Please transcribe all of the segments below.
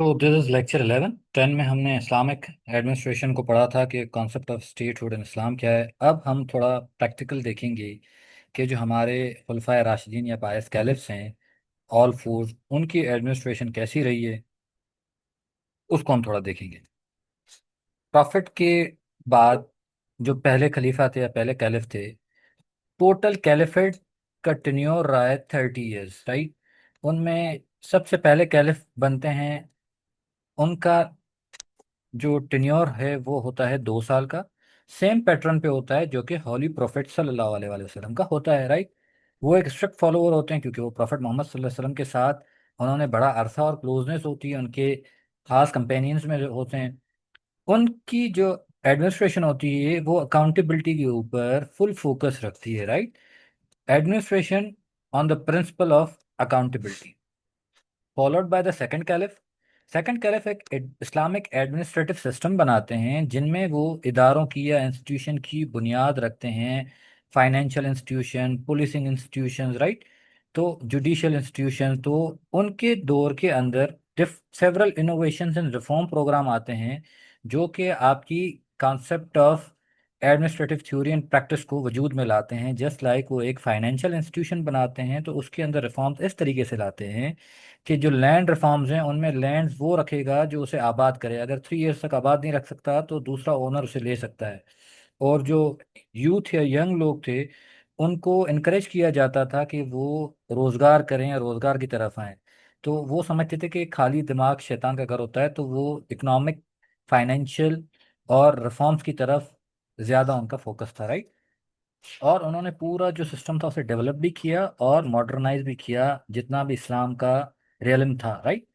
तो this is lecture 11 में हमने इस्लामिक एडमिनिस्ट्रेशन को पढ़ा था कि कॉन्सेप्ट ऑफ स्टेटहुड इन इस्लाम क्या है। अब हम थोड़ा प्रैक्टिकल देखेंगे कि जो हमारे खुलफाए राशिदीन या बायस कैलिफ्स हैं, ऑल फोर, उनकी एडमिनिस्ट्रेशन कैसी रही है उसको हम थोड़ा देखेंगे। प्रॉफिट के बाद जो पहले खलीफा थे या पहले कैलिफ थे, टोटल कैलिफेट का टेन्योर रहा है 30 ईयर्स, राइट। उनमें सबसे पहले कैलिफ बनते हैं, उनका जो टेन्योर है वो होता है 2 साल का। सेम पैटर्न पे होता है जो कि हॉली प्रॉफिट सल्लल्लाहु अलैहि वसल्लम का होता है, राइट। वो एक स्ट्रिक्ट फॉलोअर होते हैं क्योंकि वो प्रॉफिट मोहम्मद सल्लल्लाहु अलैहि वसल्लम के साथ उन्होंने बड़ा अरसा और क्लोजनेस होती है, उनके खास कंपेनियंस में जो होते हैं। उनकी जो एडमिनिस्ट्रेशन होती है वो अकाउंटेबिलिटी के ऊपर फुल फोकस रखती है, right. Administration on the principle of accountability followed by the second caliph. Second caliph एक इस्लामिक एडमिनिस्ट्रेटिव सिस्टम बनाते हैं जिनमें वो इदारों की या इंस्टीट्यूशन की बुनियाद रखते हैं। Financial institution, policing institutions, right. तो जुडिशियल इंस्टीट्यूशन, तो उनके दौर के अंदर several innovations and reform programme आते हैं जो कि आपकी concept of administrative theory and practice को वजूद में लाते हैं। जस्ट लाइक वो एक फाइनेंशियल इंस्टीट्यूशन बनाते हैं तो उसके अंदर रिफॉर्म्स इस तरीके से लाते हैं कि जो लैंड रिफॉर्म्स हैं उनमें लैंड वो रखेगा जो उसे आबाद करे। अगर 3 ईयर्स तक आबाद नहीं रख सकता तो दूसरा ओनर उसे ले सकता है। और जो यूथ या यंग लोग थे उनको इनकरेज किया जाता था कि वो रोजगार करें या रोजगार की तरफ आए। तो वो समझते थे कि खाली दिमाग शैतान का घर होता है, तो वो इकोनॉमिक, फाइनेंशियल और रिफॉर्म्स की तरफ ज़्यादा उनका फोकस था, राइट। और उन्होंने पूरा जो सिस्टम था उसे डेवलप भी किया और मॉडर्नाइज भी किया जितना भी इस्लाम का रियलम था, राइट।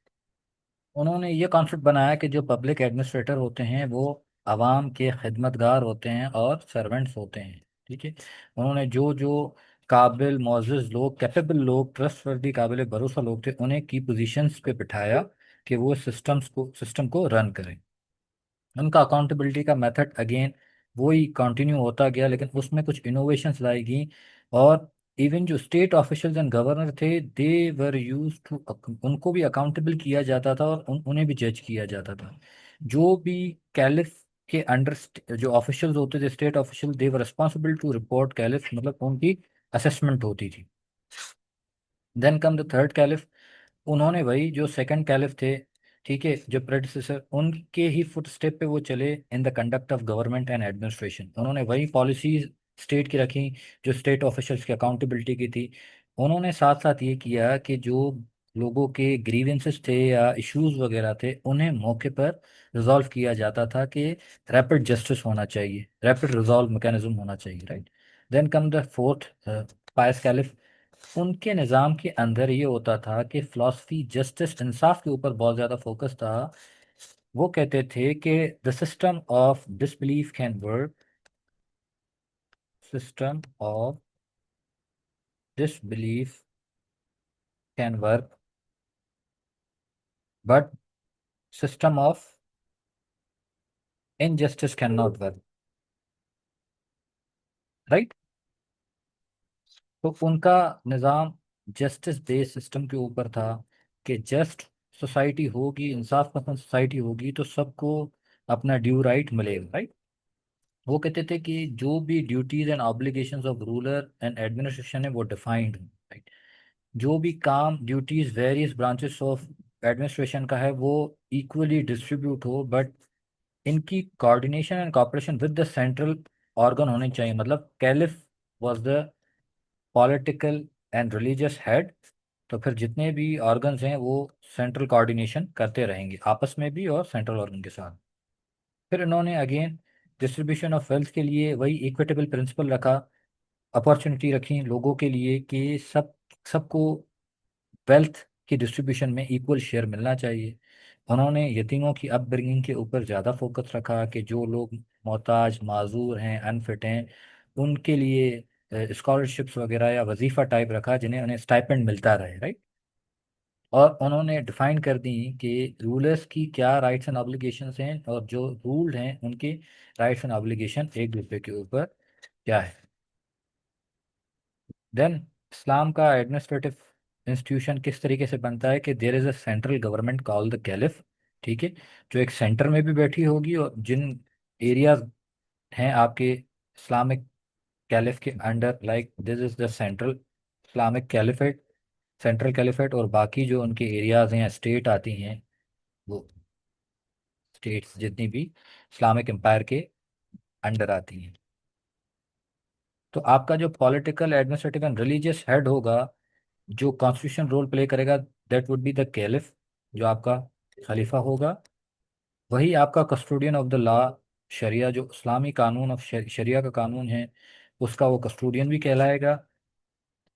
उन्होंने ये कॉन्सेप्ट बनाया कि जो पब्लिक एडमिनिस्ट्रेटर होते हैं वो आवाम के खिदमतगार होते हैं और सर्वेंट्स होते हैं, ठीक है। उन्होंने जो जो काबिल मोअज़्ज़ज़ लोग, कैपेबल लोग, ट्रस्टवर्दी, काबिल भरोसा लोग थे, उन्हें की पोजीशंस पे बिठाया कि वो सिस्टम को रन करें। उनका अकाउंटेबिलिटी का मेथड अगेन वही कंटिन्यू होता गया, लेकिन उसमें कुछ इनोवेशंस लाई गई। और इवन जो स्टेट ऑफिशियल्स एंड गवर्नर थे, दे वर यूज टू, उनको भी अकाउंटेबल किया जाता था और उन्हें भी जज किया जाता था। जो भी कैलिफ के अंडर जो ऑफिशियल्स होते थे, state official, they were responsible to report caliph, मतलब उनकी असेसमेंट होती थी। Then come the third caliph. उन्होंने वही जो सेकंड कैलिफ थे, ठीक है, जो प्रेडिसेसर, उनके ही फुट स्टेप पे वो चले in the conduct of government and administration. उन्होंने वही पॉलिसीज स्टेट की रखी जो स्टेट ऑफिशियल्स की अकाउंटेबिलिटी की थी। उन्होंने साथ साथ ये किया कि जो लोगों के ग्रीवेंसेस थे या इश्यूज वगैरह थे उन्हें मौके पर रिजॉल्व किया जाता था कि रैपिड जस्टिस होना चाहिए, रैपिड रिजॉल्व मैकेनिज्म होना चाहिए, right. Then come the fourth pious caliph. उनके निज़ाम के अंदर ये होता था कि फिलॉसफी, जस्टिस, इंसाफ के ऊपर बहुत ज़्यादा फोकस था। वो कहते थे कि the system of disbelief can work, system of disbelief can work, but system of injustice can not work, right. तो उनका निज़ाम जस्टिस बेस्ड सिस्टम के ऊपर था कि जस्ट सोसाइटी होगी, इंसाफ पसंद सोसाइटी होगी तो सबको अपना ड्यू राइट मिलेगा, राइट। वो कहते थे कि जो भी duties and obligations of ruler and administration है वो डिफाइंड, राइट। जो भी काम, duties various branches of administration का है वो इक्वली डिस्ट्रीब्यूट हो, बट इनकी coordination and cooperation with the central organ होने चाहिए। मतलब caliph was the political and religious head, तो फिर जितने भी ऑर्गन्स हैं वो सेंट्रल कोऑर्डिनेशन करते रहेंगे आपस में भी और सेंट्रल ऑर्गन के साथ। फिर इन्होंने अगेन डिस्ट्रीब्यूशन ऑफ वेल्थ के लिए वही इक्विटेबल प्रिंसिपल रखा, अपॉर्चुनिटी रखी लोगों के लिए कि सबको वेल्थ की डिस्ट्रीब्यूशन में इक्वल शेयर मिलना चाहिए। उन्होंने यतीमों की अपब्रिंगिंग के ऊपर ज़्यादा फोकस रखा कि जो लोग मोहताज, माजूर हैं, अनफिट हैं, उनके लिए स्कॉलरशिप्स वगैरह या वजीफ़ा टाइप रखा जिन्हें उन्हें स्टाइपेंड मिलता रहे, राइट। और उन्होंने डिफाइन कर दी कि रूलर्स की क्या राइट्स एंड ऑब्लिगेशंस हैं और जो रूल्ड हैं उनके राइट्स एंड ऑब्लिगेशन एक दूसरे के ऊपर क्या है। देन इस्लाम का एडमिनिस्ट्रेटिव इंस्टीट्यूशन किस तरीके से बनता है कि there is a central government called the caliph. ठीक है, जो एक सेंटर में भी बैठी होगी, और जिन एरियाज हैं आपके इस्लामिक कैलिफ के under, like this is the central Islamic caliphate, central caliphate, और बाकी जो उनके एरियाज हैं, स्टेट आती हैं, वो स्टेट्स जितनी भी इस्लामिक एम्पायर के अंडर आती हैं। तो आपका जो political, administrative and religious head होगा, जो कॉन्स्टिट्यूशन रोल प्ले करेगा, that would be the caliph, जो आपका खलीफा होगा। वही आपका कस्टोडियन ऑफ द लॉ, शरिया, जो इस्लामी कानून ऑफ शरिया का कानून है, उसका वो कस्टोडियन भी कहलाएगा।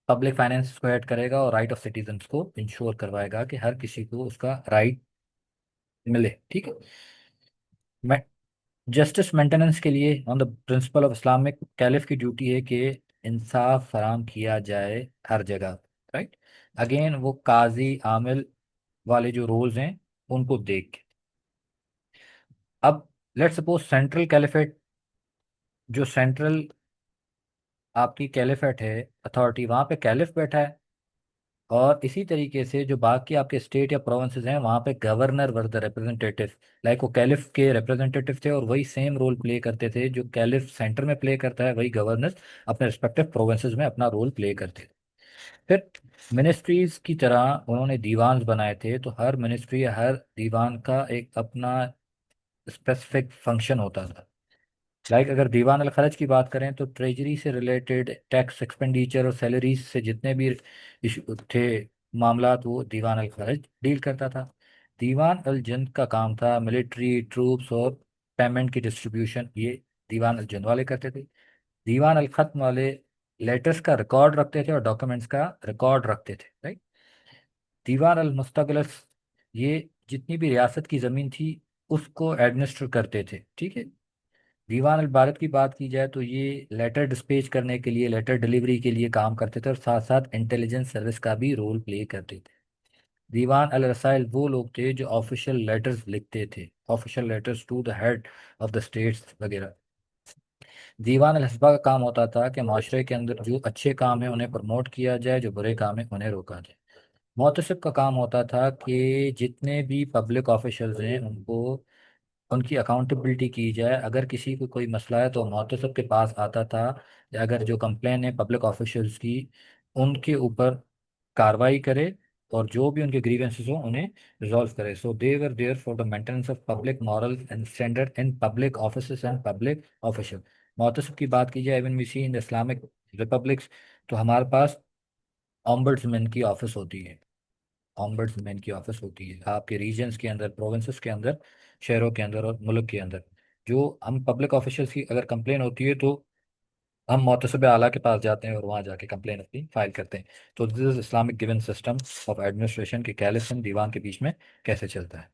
पब्लिक फाइनेंस को हेड करेगा और राइट ऑफ सिटीजन्स को इंश्योर करवाएगा कि हर किसी को उसका राइट मिले। ठीक है। मैं जस्टिस मेंटेनेंस के लिए on the principle of Islamic, caliph की ड्यूटी है कि इंसाफ फराम किया जाए हर जगह। राइट। अगेन वो काजी आमिल वाले जो रोल्स हैं उनको देख के। अब लेट्स सपोज सेंट्रल कैलिफेट, जो सेंट्रल आपकी कैलिफेट है अथॉरिटी, वहां पे कैलिफ बैठा है, और इसी तरीके से जो बाकी आपके स्टेट या प्रोविंसेस हैं वहां पे governor were the representative, like वो कैलिफ के रिप्रेजेंटेटिव थे, और वही सेम रोल प्ले करते थे जो कैलिफ सेंटर में प्ले करता है, वही गवर्नर अपने रिस्पेक्टिव प्रोविंसेस में अपना रोल प्ले करते थे। फिर मिनिस्ट्रीज की तरह उन्होंने दीवान बनाए थे, तो हर मिनिस्ट्री, हर दीवान का एक अपना स्पेसिफिक फंक्शन होता था। लाइक अगर दीवान अल खर्च की बात करें, तो ट्रेजरी से रिलेटेड टैक्स एक्सपेंडिचर और सैलरीज से जितने भी इशू थे, मामलात, वो दीवान अल खर्च डील करता था। दीवान अल जंद का काम था मिलिट्री ट्रूप्स और पेमेंट की डिस्ट्रीब्यूशन, ये दीवान अल जंद वाले करते थे। दीवान अल खत्म वाले लेटर्स का रिकॉर्ड रखते थे और डॉक्यूमेंट्स का रिकॉर्ड रखते थे। राइट। दीवान अल मुस्तगलस, ये जितनी भी रियासत की ज़मीन थी उसको एडमिनिस्टर करते थे। ठीक है। दीवान अल भारत की बात की जाए तो ये लेटर डिस्पैच करने के लिए, लेटर डिलीवरी के लिए काम करते थे, और साथ साथ इंटेलिजेंस सर्विस का भी रोल प्ले करते थे। दीवान अल रसाइल वो लोग थे जो ऑफिशियल लेटर्स लिखते थे, official letters to the head of the states वगैरह। दीवान अल हस्बा का काम होता था कि माशरे के अंदर जो अच्छे काम है उन्हें प्रमोट किया जाए, जो बुरे काम है उन्हें रोका जाए। मोहतसिब का काम होता था कि जितने भी पब्लिक ऑफिशियल्स हैं उनको, उनकी अकाउंटेबिलिटी की जाए। अगर किसी को कोई मसला है तो मुहतसब के पास आता था, या अगर जो कंप्लेन है पब्लिक ऑफिशियल्स की, उनके ऊपर कार्रवाई करे, और जो भी उनके ग्रीवेंसेस हो उन्हें रिजॉल्व करे। So they were there for the maintenance of public moral and standard in public offices and public official. मुहतसब की बात की जाए, even we see in the Islamic republics, तो हमारे पास ऑम्बड्समैन की ऑफिस होती है। ऑम्बड्समैन की ऑफिस होती है आपके रीजन्स के अंदर, प्रोविंसेस के अंदर, शहरों के अंदर और मुल्क के अंदर। जो हम पब्लिक ऑफिशियल्स की अगर कंप्लेन होती है, तो हम मोतसब आला के पास जाते हैं और वहाँ जाके कंप्लेन अपनी फाइल करते हैं। तो this is Islamic given system of administration के कैलिफ एंड दीवान के बीच में कैसे चलता है।